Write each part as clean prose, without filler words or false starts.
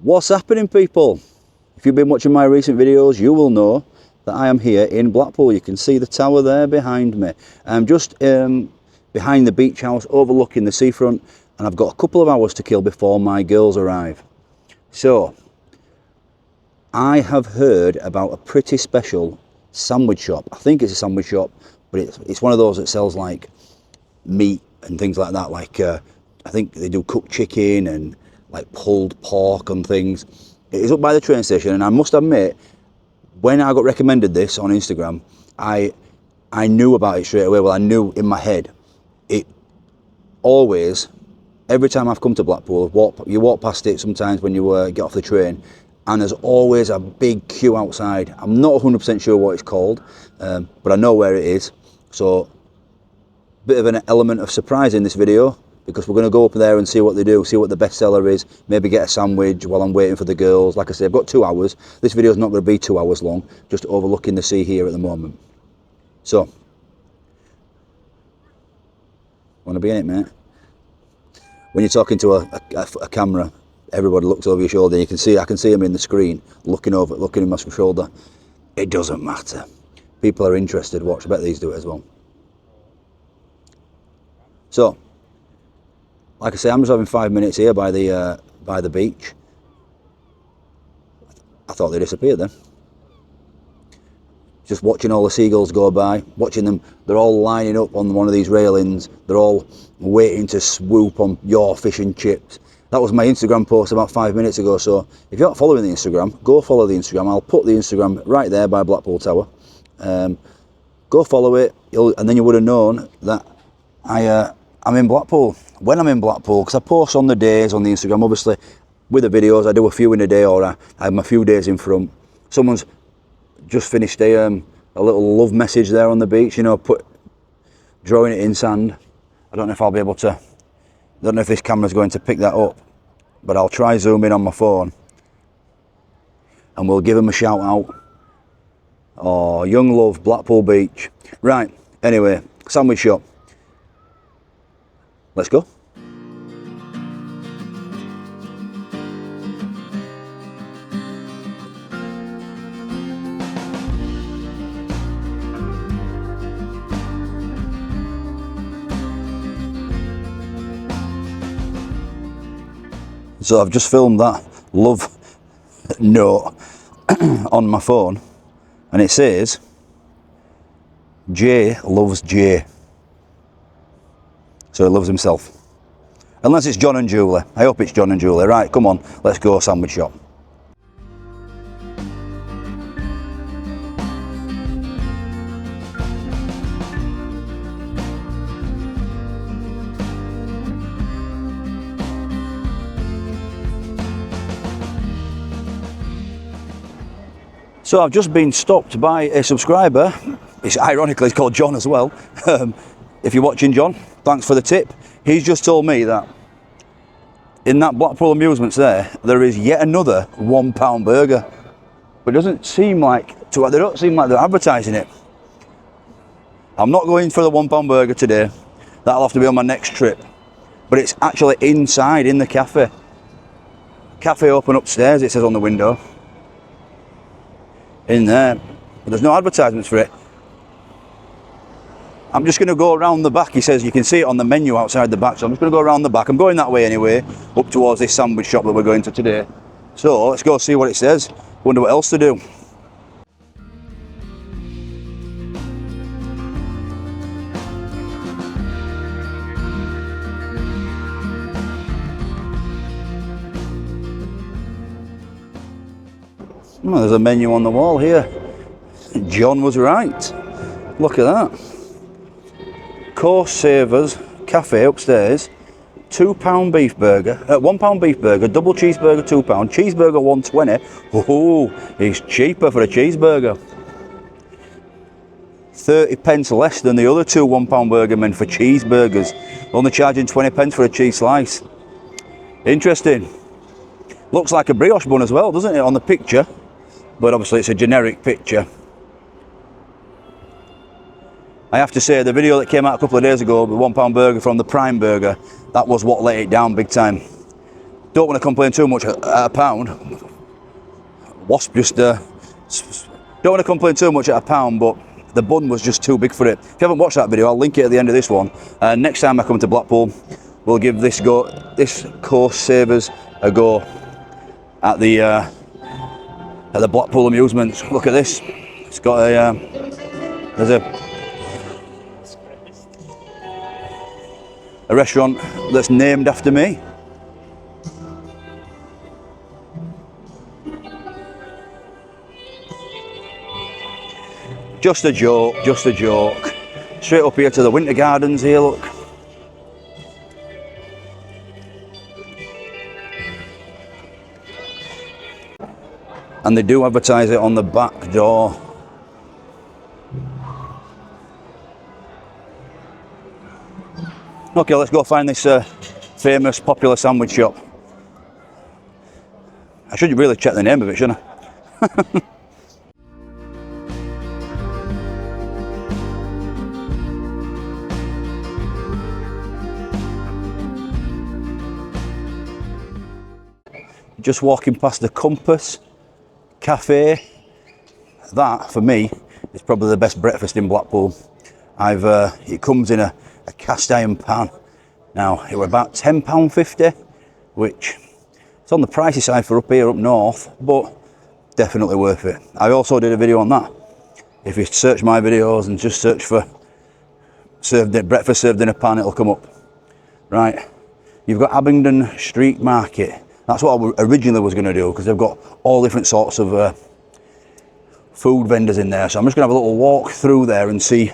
What's happening, people? If you've been watching my recent videos, you will know that I am here in Blackpool. You can see the tower there behind me. I'm just behind the beach house overlooking the seafront, and I've got a couple of hours to kill before my girls arrive. So I have heard about a pretty special sandwich shop. I think it's a sandwich shop, but it's one of those that sells like meat and things like that. Like I think they do cooked chicken and like pulled pork and things. It is up by the train station, and I must admit, when I got recommended this on Instagram, I knew about it straight away. Well, I knew in my head. It always, every time I've come to Blackpool, you walk past it sometimes when you get off the train, and there's always a big queue outside. I'm not 100% sure what it's called, but I know where it is. So, bit of an element of surprise in this video, because we're going to go up there and see what they do, see what the best seller is, maybe get a sandwich while I'm waiting for the girls. Like I said, I've got 2 hours. This video is not going to be 2 hours long, just overlooking the sea here at the moment. So, want to be in it, mate? When you're talking to a camera, everybody looks over your shoulder. I can see them in the screen, looking in my shoulder. It doesn't matter. People are interested. Watch, I bet these do it as well. So, like I say, I'm just having 5 minutes here by the beach. I thought they disappeared then. Just watching all the seagulls go by, watching them. They're all lining up on one of these railings. They're all waiting to swoop on your fish and chips. That was my Instagram post about 5 minutes ago. So if you're not following the Instagram, go follow the Instagram. I'll put the Instagram right there by Blackpool Tower. Go follow it, and then you would have known that I'm in Blackpool. When I'm in Blackpool, because I post on the days on the Instagram, obviously with the videos, I do a few in a day, or I have my few days in front. Someone's just finished a little love message there on the beach, you know, drawing it in sand. I don't know if I'll be able to, I don't know if this camera's going to pick that up, but I'll try zoom in on my phone and we'll give them a shout out. Oh, young love, Blackpool Beach. Right, anyway, sandwich shop. Let's go. So I've just filmed that love note on my phone, and it says, Jay loves Jay. So he loves himself. Unless it's John and Julie. I hope it's John and Julie. Right, come on, let's go sandwich shop. So I've just been stopped by a subscriber. Ironically, it's called John as well. If you're watching, John, thanks for the tip. He's just told me that in that Blackpool Amusements there is yet another £1 burger. But it doesn't seem like, they don't seem like they're advertising it. I'm not going for the £1 burger today. That'll have to be on my next trip. But it's actually inside in the cafe. Cafe open upstairs, it says on the window. In there. But there's no advertisements for it. I'm just going to go around the back. He says you can see it on the menu outside the back, so I'm just going to go around the back. I'm going that way anyway, up towards this sandwich shop that we're going to today. So let's go see what it says. Wonder what else to do. Oh, there's a menu on the wall here. John was right. Look at that. Course Savers Cafe upstairs, £2 beef burger, £1 beef burger, double cheeseburger £2, cheeseburger £1.20. Oh, it's cheaper for a cheeseburger. 30 pence less than the other two £1 burger men for cheeseburgers. Only charging 20 pence for a cheese slice. Interesting. Looks like a brioche bun as well, doesn't it, on the picture? But obviously it's a generic picture. I have to say, the video that came out a couple of days ago, the £1 burger from the Prime Burger, that was what let it down big time. Don't want to complain too much at a pound. Wasp just don't want to complain too much at a pound, but the bun was just too big for it. If you haven't watched that video, I'll link it at the end of this one. Next time I come to Blackpool, we'll give this coast savers a go at the Blackpool amusements. Look at this. It's got there's a restaurant that's named after me. Just a joke, just a joke. Straight up here to the Winter Gardens here, look. And they do advertise it on the back door. Okay, let's go find this famous, popular sandwich shop. I should really check the name of it, shouldn't I? Just walking past the Compass Cafe. That, for me, is probably the best breakfast in Blackpool. It comes in a cast iron pan. Now, it was about £10.50, which it's on the pricey side for up here, up north, but definitely worth it. I also did a video on that. If you search my videos and just search for breakfast served in a pan, it'll come up. Right, you've got Abingdon Street Market. That's what I originally was going to do, because they've got all different sorts of food vendors in there. So I'm just going to have a little walk through there and see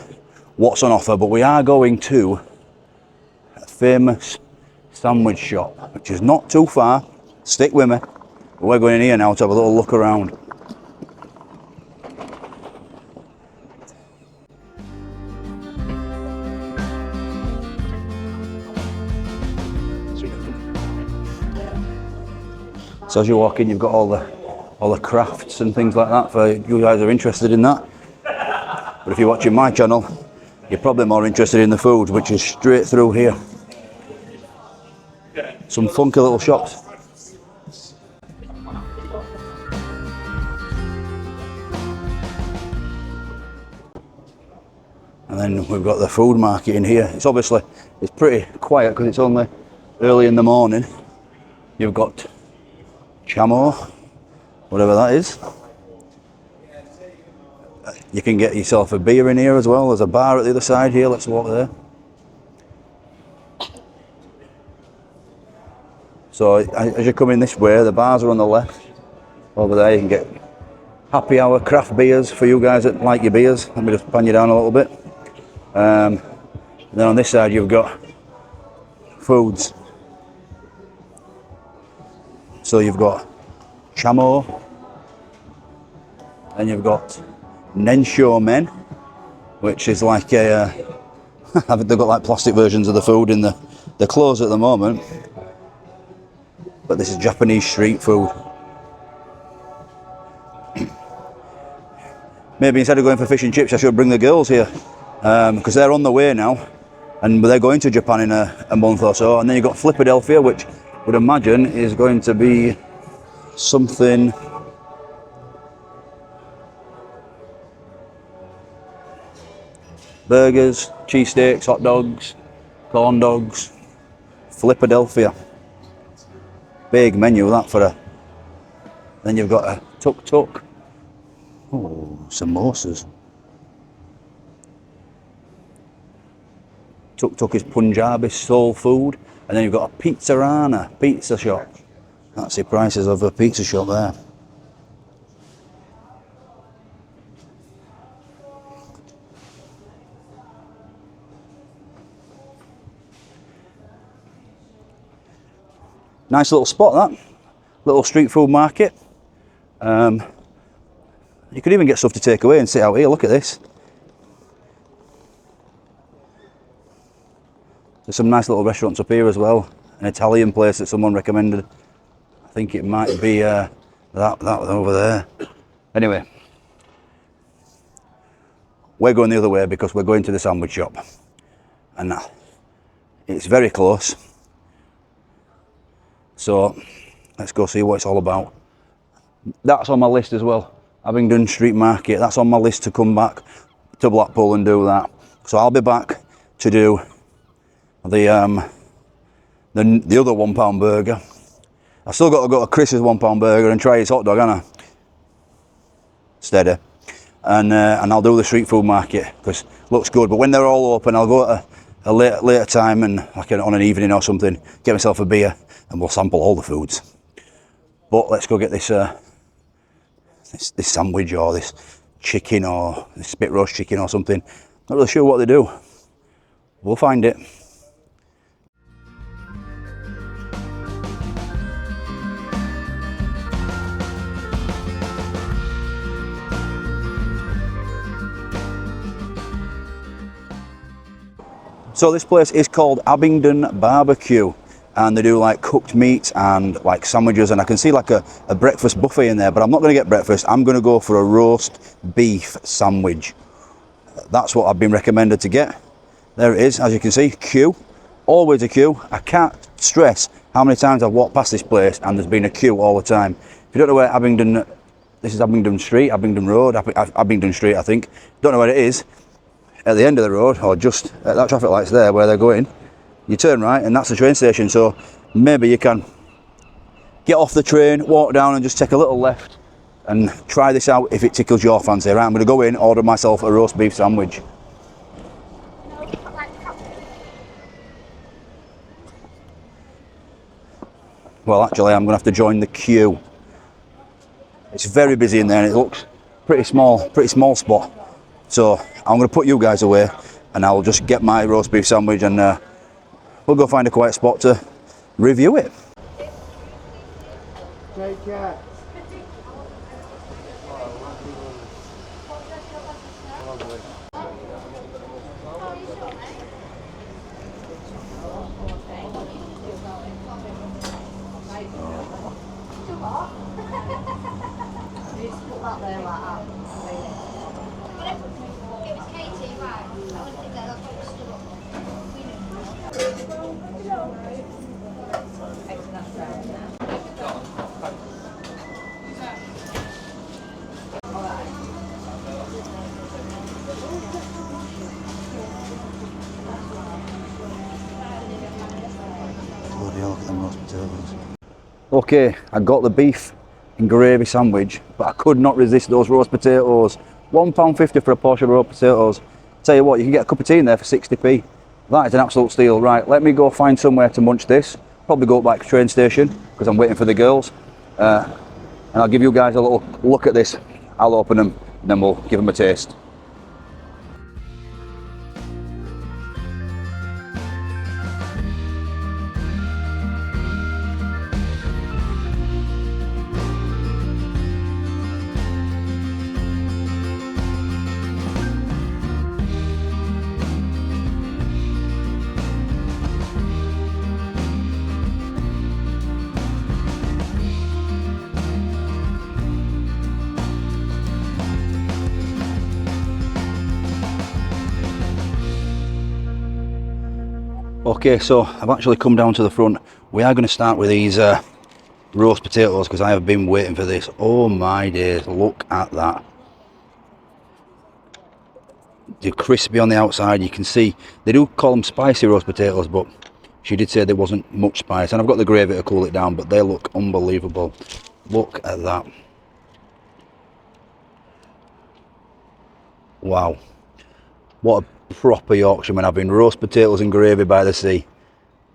what's on offer. But we are going to a famous sandwich shop, which is not too far. Stick with me. But we're going in here now to have a little look around. So as you walk in, you've got all the crafts and things like that for you guys who are interested in that. But if you're watching my channel, you're probably more interested in the food, which is straight through here. Some funky little shops. And then we've got the food market in here. It's pretty quiet because it's only early in the morning. You've got Chamo, whatever that is. You can get yourself a beer in here as well. There's a bar at the other side here. Let's walk there. So as you come in this way, the bars are on the left. Over there you can get happy hour craft beers for you guys that like your beers. Let me just pan you down a little bit. And then on this side you've got foods. So you've got Chamo, and you've got Nensho Men, which is like a, they've got like plastic versions of the food in the closed at the moment, but this is Japanese street food. Maybe instead of going for fish and chips, I should bring the girls here, because they're on the way now, and they're going to Japan in a month or so. And then you've got Flippadelphia, which I would imagine is going to be something burgers, cheesesteaks, hot dogs, corn dogs. Flippadelphia, big menu that for a. Then you've got a tuk tuk. Oh, samosas. Tuk tuk is Punjabi soul food. And then you've got a Pizzarana pizza shop. That's the prices of a pizza shop there. Nice little spot, that. Little street food market. You could even get stuff to take away and sit out here. Look at this. There's some nice little restaurants up here as well. An Italian place that someone recommended. I think it might be that over there. Anyway, we're going the other way because we're going to the sandwich shop, and it's very close. So let's go see what it's all about. That's on my list as well. Abingdon Street Market, that's on my list to come back to Blackpool and do that. So I'll be back to do the other £1 burger. I've still got to go to Chris's £1 burger and try his hot dog, haven't I? Steady. And I'll do the street food market because it looks good. But when they're all open, I'll go at a later time and like on an evening or something, get myself a beer and we'll sample all the foods. But let's go get this this sandwich or this chicken or this spit roast chicken or something. Not really sure what they do. We'll find it. So this place is called Abingdon Barbecue and they do like cooked meat and like sandwiches, and I can see like a breakfast buffet in there, but I'm not going to get breakfast. I'm going to go for a roast beef sandwich. That's what I've been recommended to get. There it is, as you can see, queue. Always a queue. I can't stress how many times I've walked past this place and there's been a queue all the time. If you don't know where Abingdon, this is Abingdon Street, Abingdon Road, Abingdon Street I think. Don't know where it is. At the end of the road, or just at that traffic light's there where they're going, you turn right and that's the train station. So maybe you can get off the train, walk down and just take a little left and try this out if it tickles your fancy. Right, I'm going to go in, order myself a roast beef sandwich. Well, actually I'm going to have to join the queue. It's very busy in there and it looks pretty small spot. So I'm going to put you guys away and I'll just get my roast beef sandwich and we'll go find a quiet spot to review it. Take care. Okay, I got the beef and gravy sandwich, but I could not resist those roast potatoes. £1.50 for a portion of roast potatoes. Tell you what, you can get a cup of tea in there for 60p. That is an absolute steal. Right, let me go find somewhere to munch this. Probably go back to the train station because I'm waiting for the girls. And I'll give you guys a little look at this. I'll open them and then we'll give them a taste. Okay, so I've actually come down to the front. We are going to start with these roast potatoes because I have been waiting for this. Oh my days, look at that. They're crispy on the outside. You can see, they do call them spicy roast potatoes, but she did say there wasn't much spice. And I've got the gravy to cool it down, but they look unbelievable. Look at that. Wow. What a proper Yorkshireman having roast potatoes and gravy by the sea.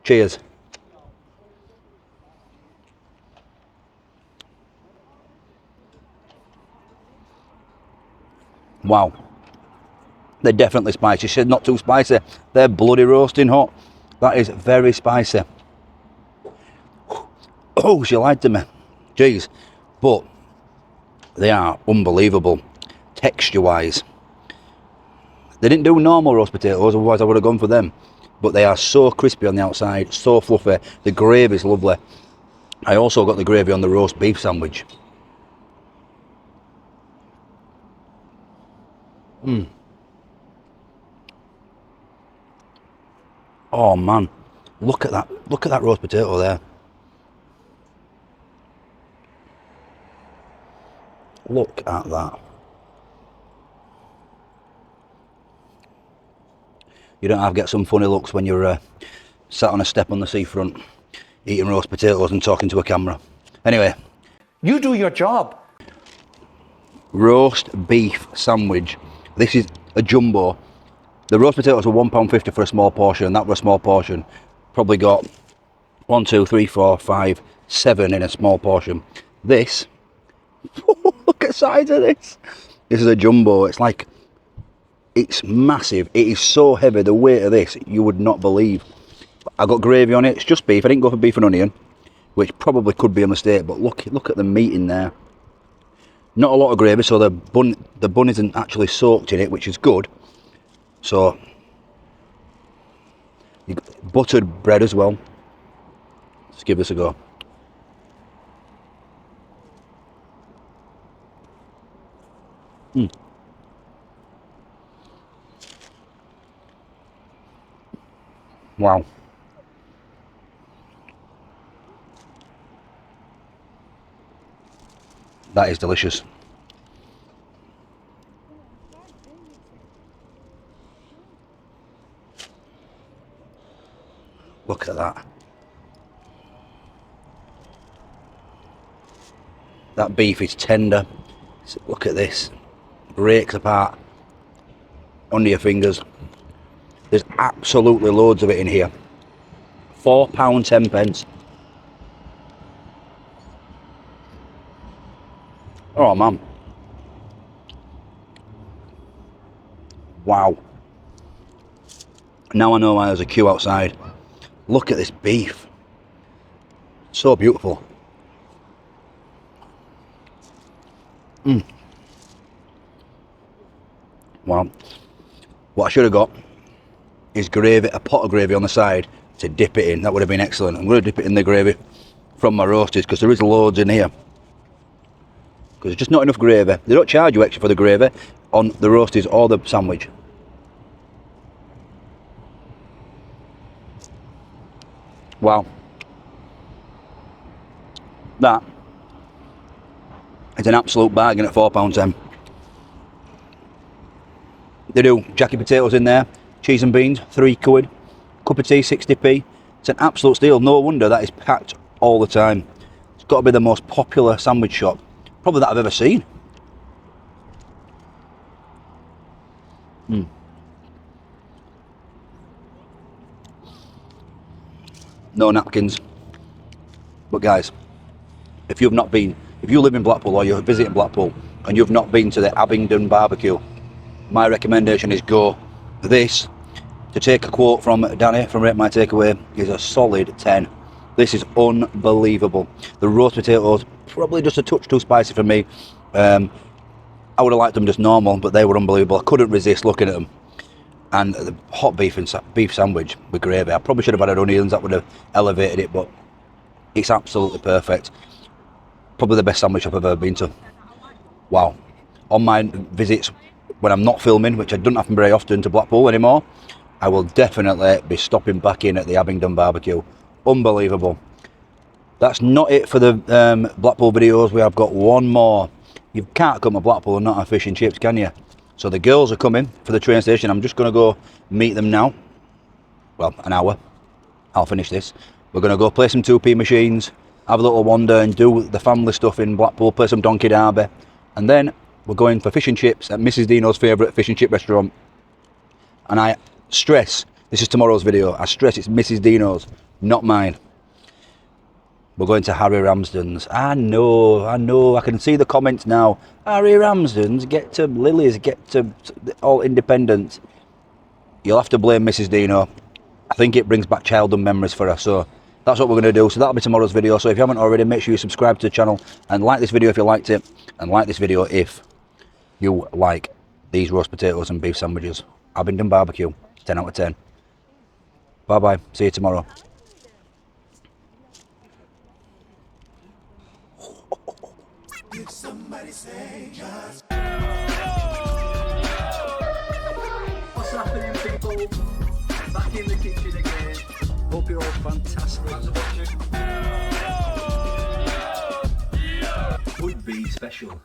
Cheers. Wow. They're definitely spicy. She said not too spicy. They're bloody roasting hot. That is very spicy. Oh, she lied to me. Jeez. But they are unbelievable texture-wise. They didn't do normal roast potatoes, otherwise I would have gone for them. But they are so crispy on the outside, so fluffy. The gravy is lovely. I also got the gravy on the roast beef sandwich. Oh man, look at that roast potato there. Look at that. You don't have to get some funny looks when you're sat on a step on the seafront, eating roast potatoes and talking to a camera. Anyway. You do your job. Roast beef sandwich. This is a jumbo. The roast potatoes were £1.50 for a small portion, and that was a small portion. Probably got 1, 2, 3, 4, 5, 7 in a small portion. This, look at the size of this. This is a jumbo. It's like, it's massive. It is so heavy. The weight of this, you would not believe. I got gravy on it. It's just beef. I didn't go for beef and onion, which probably could be a mistake, but look at the meat in there. Not a lot of gravy, so the bun isn't actually soaked in it, which is good. So, you got buttered bread as well. Let's give this a go. Wow. That is delicious. Look at that. That beef is tender. So look at this. Breaks apart under your fingers. There's absolutely loads of it in here. £4.10. Oh man. Wow. Now I know why there's a queue outside. Look at this beef. So beautiful. Wow. What I should have got is gravy, a pot of gravy on the side to dip it in. That would have been excellent. I'm going to dip it in the gravy from my roasties because there is loads in here. Because there's just not enough gravy. They don't charge you extra for the gravy on the roasties or the sandwich. Wow. That is an absolute bargain at £4.10. They do jacket potatoes in there, cheese and beans, £3. Cup of tea, 60p. It's an absolute steal. No wonder that is packed all the time. It's got to be the most popular sandwich shop, probably that I've ever seen. No napkins. But guys, if you live in Blackpool or you're visiting Blackpool and you've not been to the Abingdon barbecue, my recommendation is go. This, to take a quote from Danny from Rate My Takeaway, is a solid 10. This is unbelievable. The roast potatoes, probably just a touch too spicy for me. I would have liked them just normal, but they were unbelievable. I couldn't resist looking at them. And the hot beef sandwich with gravy. I probably should have added onions, that would have elevated it, but it's absolutely perfect. Probably the best sandwich I've ever been to. Wow. On my visits, when I'm not filming, which I don't happen very often to Blackpool anymore, I will definitely be stopping back in at the Abingdon barbecue. Unbelievable. That's not it for the Blackpool videos. We have got one more. You can't come to Blackpool and not have fish and chips, can you? So the girls are coming for the train station. I'm just going to go meet them now. Well, an hour. I'll finish this. We're going to go play some 2p machines, have a little wander and do the family stuff in Blackpool, play some Donkey Derby. And then we're going for fish and chips at Mrs. Dino's favourite fish and chip restaurant. And I stress, this is tomorrow's video, I stress it's Mrs. Dino's, not mine. We're going to Harry Ramsden's. I know, I can see the comments now. Harry Ramsden's, get to Lily's, get to all independent. You'll have to blame Mrs. Dino. I think it brings back childhood memories for her, so that's what we're going to do. So that'll be tomorrow's video. So if you haven't already, make sure you subscribe to the channel and like this video if you liked it, and like this video if you like these roast potatoes and beef sandwiches. Abingdon barbecue, 10 out of 10. Bye bye, see you tomorrow. Did somebody say just... What's happening, people? Back in the kitchen again. Hope you're all fantastic. Thanks for watching. Would be special.